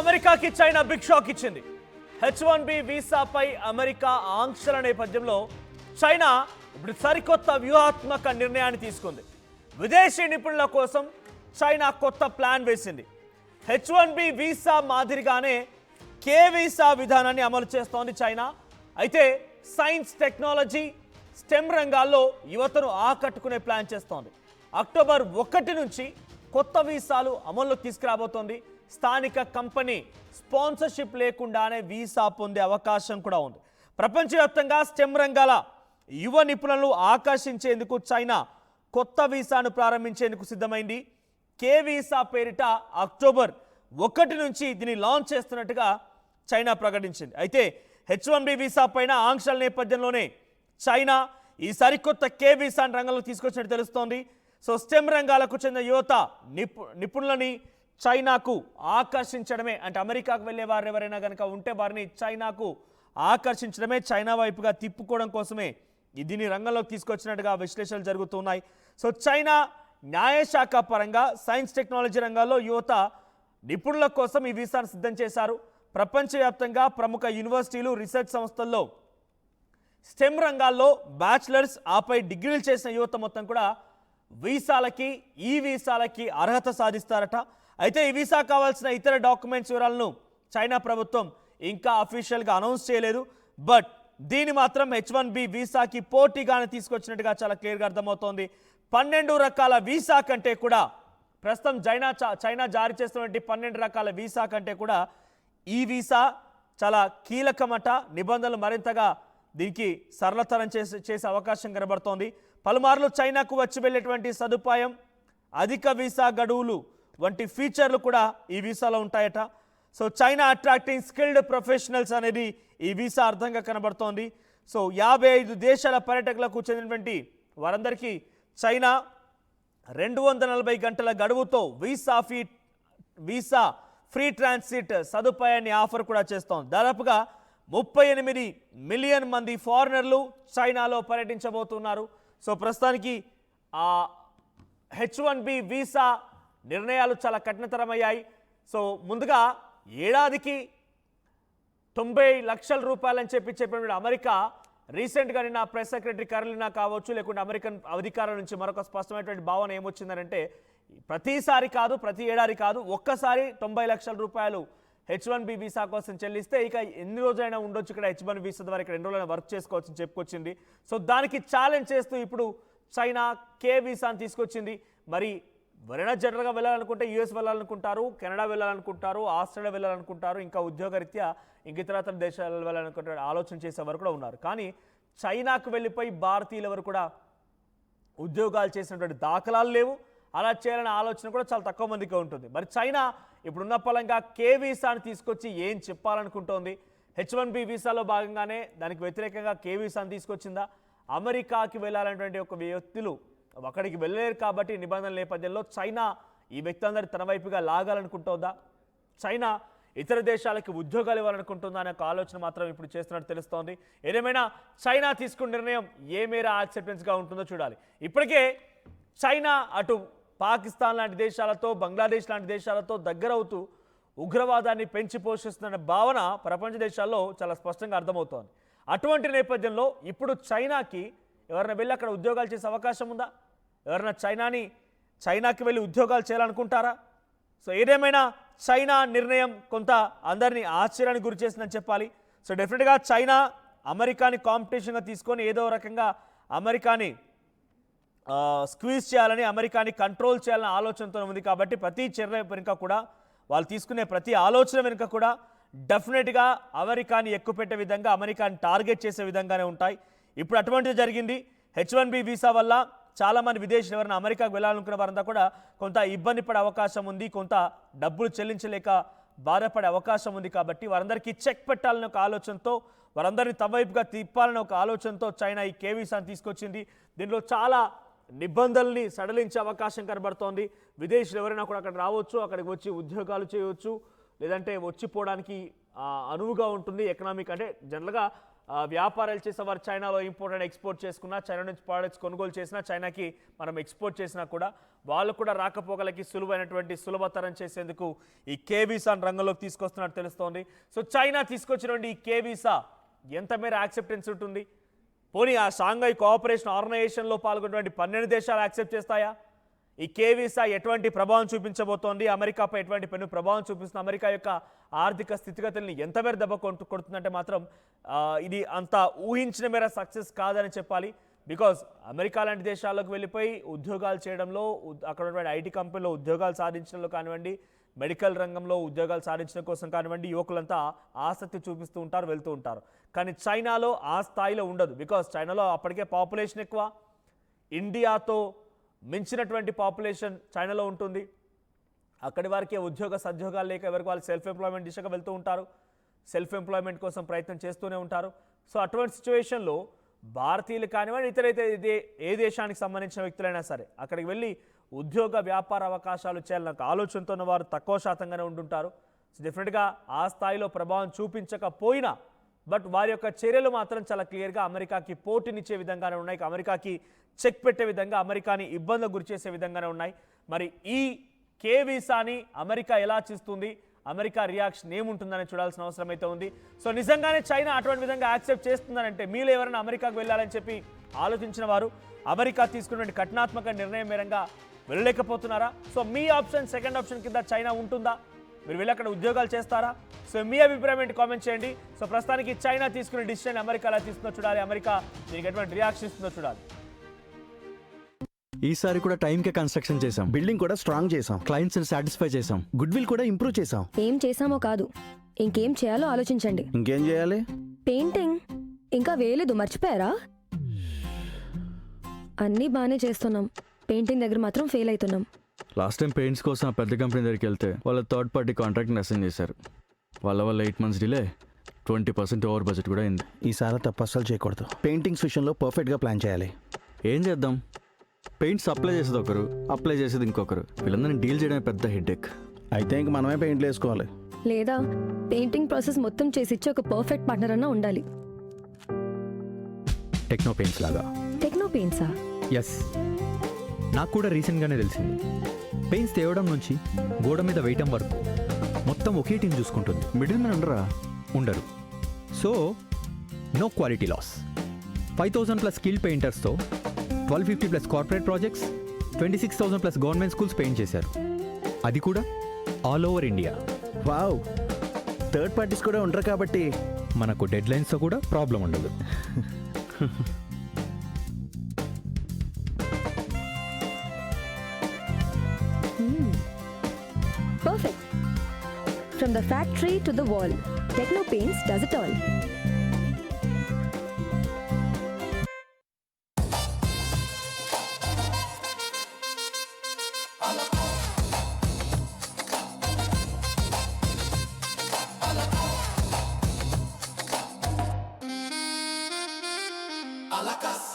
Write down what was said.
అమెరికాకి China big shock ఇచ్చింది. H1B వీసాపై America ఆంక్షల నేపథ్యంలో చైనా ఇప్పుడు సరికొత్త వ్యూహాత్మక నిర్ణయాన్ని తీసుకుంది. విదేశీ నిపుణుల కోసం చైనా కొత్త ప్లాన్ వేసింది. H1B వీసా మాదిరిగానే K వీసా విధానాన్ని అమలు చేస్తోంది చైనా. అయితే సైన్స్, టెక్నాలజీ, స్టెమ్ రంగాల్లో యువతను ఆకట్టుకునే ప్లాన్ చేస్తోంది. అక్టోబర్ 1 నుంచి కొత్త వీసాలు అమల్లోకి తీసుకురాబోతోంది. స్థానిక కంపెనీ స్పాన్సర్షిప్ లేకుండానే వీసా పొందే అవకాశం కూడా ఉంది. ప్రపంచవ్యాప్తంగా స్టెమ్ రంగాల యువ నిపుణులను ఆకర్షించేందుకు చైనా కొత్త వీసాను ప్రారంభించేందుకు సిద్ధమైంది. K వీసా పేరిట అక్టోబర్ 1 నుంచి దీన్ని లాంచ్ చేస్తున్నట్టుగా చైనా ప్రకటించింది. అయితే H1B వీసా పైన ఆంక్షల నేపథ్యంలోనే చైనా ఈ సరికొత్త K వీసాను రంగంలో తీసుకొచ్చినట్టు తెలుస్తోంది. సో స్టెమ్ రంగాలకు చెందిన యువత నిపుణులని చైనాకు ఆకర్షించడమే, అంటే అమెరికాకు వెళ్ళే వారు ఎవరైనా కనుక ఉంటే వారిని చైనాకు ఆకర్షించడమే, చైనా వైపుగా తిప్పుకోవడం కోసమే దీన్ని రంగంలోకి తీసుకొచ్చినట్టుగా విశ్లేషణలు జరుగుతున్నాయి. సో చైనా న్యాయశాఖ పరంగా సైన్స్, టెక్నాలజీ రంగాల్లో యువత నిపుణుల కోసం ఈ వీసాను సిద్ధం చేశారు. ప్రపంచవ్యాప్తంగా ప్రముఖ యూనివర్సిటీలు, రీసెర్చ్ సంస్థల్లో స్టెమ్ రంగాల్లో బ్యాచిలర్స్, ఆపై డిగ్రీలు చేసిన యువత మొత్తం కూడా ఈ వీసాలకి అర్హత సాధిస్తారట. అయితే ఈ వీసా కావాల్సిన ఇతర డాక్యుమెంట్స్ వివరాలను చైనా ప్రభుత్వం ఇంకా అఫీషియల్గా అనౌన్స్ చేయలేదు. బట్ దీని మాత్రం H1B వీసాకి పోటీగానే తీసుకొచ్చినట్టుగా చాలా క్లియర్గా అర్థమవుతోంది. 12 రకాల వీసా కంటే కూడా ప్రస్తుతం చైనా జారీ చేస్తున్నటువంటి 12 రకాల వీసా కంటే కూడా ఈ వీసా చాలా కీలకమట. నిబంధనలు మరింతగా దీనికి సరళతరం చేసే అవకాశం కనబడుతోంది. పలుమార్లు చైనాకు వచ్చి వెళ్ళేటువంటి సదుపాయం, అధిక వీసా గడువులు వంటి ఫీచర్లు కూడా ఈ వీసాలో ఉంటాయట. So China attracting skilled professionals అనేది ఈ వీసా అర్థంగా కనబడుతోంది. సో 55 దేశాల పర్యాటకులకు చెందినటువంటి వారందరికీ చైనా 240 గంటల గడువుతో వీసా ఫ్రీ ట్రాన్సిట్ సదుపాయాన్ని ఆఫర్ కూడా చేస్తోంది. దాదాపుగా 38 మిలియన్ మంది ఫారినర్లు చైనాలో పర్యటించబోతున్నారు. సో ప్రస్తుతానికి H1B వీసా నిర్ణయాలు చాలా కఠినతరమయ్యాయి. సో ముందుగా ఏడాదికి 90 లక్షల రూపాయలని చెప్పిన అమెరికా రీసెంట్గా నిన్న ప్రెస్ సెక్రటరీ కరోలినా కావచ్చు, లేకుంటే అమెరికన్ అధికారుల నుంచి మరొక స్పష్టమైనటువంటి భావన ఏమొచ్చిందంటే ప్రతిసారి కాదు, ప్రతి ఏడాది కాదు, ఒక్కసారి 90 లక్షల రూపాయలు H1B వీసా కోసం చెల్లిస్తే ఇక ఎన్ని రోజులైనా ఉండొచ్చు ఇక్కడ H1B వీసా ద్వారా ఇక్కడ 2 రోజులైనా వర్క్ చేసుకోవచ్చని చెప్పుకొచ్చింది. సో దానికి ఛాలెంజ్ చేస్తూ ఇప్పుడు చైనా K వీసాను తీసుకొచ్చింది. మరి ఎవరైనా జనరల్గా వెళ్ళాలనుకుంటే US వెళ్ళాలనుకుంటారు, కెనడా వెళ్ళాలనుకుంటారు, ఆస్ట్రేలియా వెళ్ళాలనుకుంటారు, ఇంకా ఉద్యోగరీత్యా ఇతర దేశాలు వెళ్ళాలనుకుంటే ఆలోచన చేసేవారు కూడా ఉన్నారు. కానీ చైనాకు వెళ్ళిపోయి భారతీయులు ఎవరు కూడా ఉద్యోగాలు చేసినటువంటి దాఖలాలు లేవు. అలా చేయాలనే ఆలోచన కూడా చాలా తక్కువ మందికి ఉంటుంది. మరి చైనా ఇప్పుడున్న పలంగా K వీసాను తీసుకొచ్చి ఏం చెప్పాలనుకుంటోంది? H1B వీసాలో భాగంగానే దానికి వ్యతిరేకంగా K వీసాను తీసుకొచ్చిందా? అమెరికాకి వెళ్ళాలనేటువంటి ఒక వ్యక్తులు అక్కడికి వెళ్ళలేరు కాబట్టి నిబంధనల నేపథ్యంలో చైనా ఈ వ్యక్తులందరూ తన వైపుగా లాగాలనుకుంటోందా? చైనా ఇతర దేశాలకి ఉద్యోగాలు ఇవ్వాలనుకుంటుందా అనే ఒక ఆలోచన మాత్రం ఇప్పుడు చేస్తున్నట్టు తెలుస్తోంది. ఏదేమైనా చైనా తీసుకున్న నిర్ణయం ఏ మేర యాక్సెప్టెన్స్గా ఉంటుందో చూడాలి. ఇప్పటికే చైనా అటు పాకిస్తాన్ లాంటి దేశాలతో, బంగ్లాదేశ్ లాంటి దేశాలతో దగ్గరవుతూ ఉగ్రవాదాన్ని పెంచి పోషిస్తున్న భావన ప్రపంచ దేశాల్లో చాలా స్పష్టంగా అర్థమవుతోంది. అటువంటి నేపథ్యంలో ఇప్పుడు చైనాకి ఎవరైనా వెళ్ళి అక్కడ ఉద్యోగాలు చేసే అవకాశం ఉందా? ఎవరైనా చైనాకి వెళ్ళి ఉద్యోగాలు చేయాలనుకుంటారా? సో ఏదేమైనా చైనా నిర్ణయం కొంత అందరినీ ఆశ్చర్యానికి గురి చేసిందని చెప్పాలి. సో డెఫినెట్గా చైనా అమెరికాని కాంపిటీషన్గా తీసుకొని ఏదో రకంగా అమెరికాని స్క్వీజ్ చేయాలని, అమెరికాని కంట్రోల్ చేయాలనే ఆలోచనతో ఉంది. కాబట్టి ప్రతి చర్య వెనుక కూడా, వాళ్ళు తీసుకునే ప్రతి ఆలోచన వెనుక కూడా డెఫినెట్గా అమెరికాని ఎక్కుపెట్టే విధంగా, అమెరికాని టార్గెట్ చేసే విధంగానే ఉంటాయి. ఇప్పుడు అటువంటిది జరిగింది. H1B వీసా వల్ల చాలామంది విదేశీయులు ఎవరైనా అమెరికాకు వెళ్ళాలనుకున్న వారంతా కూడా కొంత ఇబ్బంది పడే అవకాశం ఉంది, కొంత డబ్బులు చెల్లించలేక బాధపడే అవకాశం ఉంది. కాబట్టి వారందరికీ చెక్ పెట్టాలనే ఒక ఆలోచనతో, వారందరినీ తమ వైపుగా తిప్పాలనే ఒక ఆలోచనతో చైనా ఈ K వీసాను తీసుకొచ్చింది. దీనిలో చాలా నిబంధనల్ని సడలించే అవకాశం కనబడుతోంది. విదేశీయులు ఎవరైనా కూడా అక్కడ రావచ్చు, అక్కడికి వచ్చి ఉద్యోగాలు చేయవచ్చు, లేదంటే వచ్చిపోవడానికి అనువుగా ఉంటుంది. ఎకనామిక్ అంటే జనరల్గా వ్యాపారాలు చేసేవారు చైనాలో ఇంపోర్ట్ అండ్ ఎక్స్పోర్ట్ చేసుకున్నా, చైనా నుంచి ప్రోడక్ట్స్ కొనుగోలు చేసినా, చైనాకి మనం ఎక్స్పోర్ట్ చేసినా కూడా వాళ్ళు కూడా రాకపోకలకి సులభతరం చేసేందుకు ఈ కే వీసాను రంగంలోకి తీసుకొస్తున్నట్టు తెలుస్తోంది. సో చైనా తీసుకొచ్చినటువంటి ఈ కే వీసా ఎంత మేర యాక్సెప్టెన్స్ ఉంటుంది? పోనీ ఆ షాంఘై కోఆపరేషన్ ఆర్గనైజేషన్లో పాల్గొన్నటువంటి 12 దేశాలు యాక్సెప్ట్ చేస్తాయా? ఈ కే వీసా ఎటువంటి ప్రభావం చూపించబోతోంది? అమెరికాపై ఎటువంటి పెను ప్రభావం చూపిస్తుంది? అమెరికా యొక్క ఆర్థిక స్థితిగతుల్ని ఎంత మేర దెబ్బ కొడుతుందంటే మాత్రం ఇది అంత ఊహించిన మేర సక్సెస్ కాదని చెప్పాలి. బికాజ్ అమెరికా లాంటి దేశాలకు వెళ్ళిపోయి ఉద్యోగాలు చేయడంలో, అక్కడ ఉన్నటువంటి ఐటీ కంపెనీలో ఉద్యోగాలు సాధించడంలో కానివ్వండి, మెడికల్ రంగంలో ఉద్యోగాలు సాధించడం కోసం కానివ్వండి, యువకులంతా ఆసక్తి చూపిస్తూ ఉంటారు, వెళ్తూ ఉంటారు. కానీ చైనాలో ఆ స్థాయిలో ఉండదు. బికాజ్ చైనాలో అప్పటికే పాపులేషన్ ఎక్కువ, ఇండియాతో మించినటువంటి పాపులేషన్ చైనాలో ఉంటుంది. అక్కడి వారికి సద్యోగాలు లేక ఎవరికి వాళ్ళు సెల్ఫ్ ఎంప్లాయ్మెంట్ దిశగా వెళ్తూ ఉంటారు, సెల్ఫ్ ఎంప్లాయ్మెంట్ కోసం ప్రయత్నం చేస్తూనే ఉంటారు. సో అటువంటి సిచ్యువేషన్లో భారతీయులు కానివ్వండి, ఇదే ఏ దేశానికి సంబంధించిన వ్యక్తులైనా సరే అక్కడికి వెళ్ళి ఉద్యోగ వ్యాపార అవకాశాలు చేయాలన్న ఆలోచనతో ఉన్న వారు తక్కువ శాతంగానే ఉంటుంటారు. సో డెఫినెట్గా ఆ స్థాయిలో ప్రభావం చూపించకపోయినా బట్ వారి యొక్క చర్యలు మాత్రం చాలా క్లియర్గా అమెరికాకి పోటీనిచ్చే విధంగానే ఉన్నాయి, అమెరికాకి చెక్ పెట్టే విధంగా, అమెరికాని ఇబ్బందులకు గురి చేసే విధంగానే ఉన్నాయి. మరి ఈ కే వీసాని అమెరికా ఎలా చేస్తుంది, అమెరికా రియాక్షన్ ఏముంటుందని చూడాల్సిన అవసరం అయితే ఉంది. సో నిజంగానే చైనా అటువంటి విధంగా యాక్సెప్ట్ చేస్తుందనంటే మీలో ఎవరైనా అమెరికాకు వెళ్ళాలని చెప్పి ఆలోచించిన వారు అమెరికా తీసుకున్నటువంటి కఠినాత్మక నిర్ణయం మేరంగా వెళ్ళలేకపోతున్నారా? సో మీ ఆప్షన్, సెకండ్ ఆప్షన్ కింద చైనా ఉంటుందా? మీరు వెళ్ళి అక్కడ ఉద్యోగాలు చేస్తారా? సో మీ అభిప్రాయం ఏంటి కామెంట్ చేయండి. సో ప్రస్తుతానికి చైనా తీసుకునే డిసిషన్ అమెరికా ఎలా తీసుకుందో చూడాలి, అమెరికా దీనికి ఎటువంటి రియాక్షన్ ఇస్తుందో చూడాలి. ఈసారి కూడా టైంకే కన్స్ట్రక్షన్ చేసాం, బిల్డింగ్ కూడా స్ట్రాంగ్ చేసాం, క్లయింట్స్ ని సాటిస్ఫై చేసాం, గుడ్ విల్ కూడా ఇంప్రూవ్ చేసాం. ఏం చేసామో కాదు, ఇంకేం చేయాలో ఆలోచించండి. ఇంకేం చేయాలి? పెయింటింగ్ ఇంకా వేయలేదు, మర్చిపోయారా? అన్నీ బాగానే చేస్తున్నాం, పెయింటింగ్ దగ్గర మాత్రం ఫెయిల్ అవుతున్నాం. లాస్ట్ టైం పెయింట్స్ కోసం ఆ పెద్ద కంపెనీ దగ్గరికి వెళ్తే వాళ్ళ థర్డ్ పార్టీ కాంట్రాక్ట్ని అసైన్ చేశారు. వాళ్ళ 8 months డిలే, 20% ఓవర్ బడ్జెట్ కూడా అయింది. ఈసారి తప్పు అస్సలు చేయకూడదు. పెయింటింగ్స్ విషయంలో పర్ఫెక్ట్గా ప్లాన్ చేయాలి. ఏం చేద్దాం, పెయింట్స్ అప్లై చేసేది ఒకరు, అప్లై చేసేది ఇంకొకరు, వీళ్ళందరినీ డీల్ చేయడం పెద్ద హెడ్ఏక్. అయితే ఇంక మనమే పెయింట్లు వేసుకోవాలి. లేదా పెయింటింగ్ ప్రాసెస్ మొత్తం చేసిచ్చి ఒక పర్ఫెక్ట్ పార్ట్నర్ అన్నా ఉండాలి. టెక్నో పెయింట్స్ లాగా. టెక్నో పెయింట్సా? ఎస్, నాకు కూడా రీసెంట్గానే తెలిసింది. పెయింట్స్ తేవడం నుంచి గోడ మీద వేయటం వరకు మొత్తం ఒకే టీం చూసుకుంటుంది. మిడిల్ మ్యాన్ ఉండరా? ఉండరు. So no quality loss. 5,000+ skill పెయింటర్స్తో 1,250+ corporate projects, 26,000+ government schools paint చేశారు. అది కూడా all over India. Wow, third parties కూడా ఉండరు కాబట్టి మనకు డెడ్ లైన్స్తో కూడా ప్రాబ్లం ఉండదు. Perfect. From the factory to the wall, Techno Paints does it all. A la casa.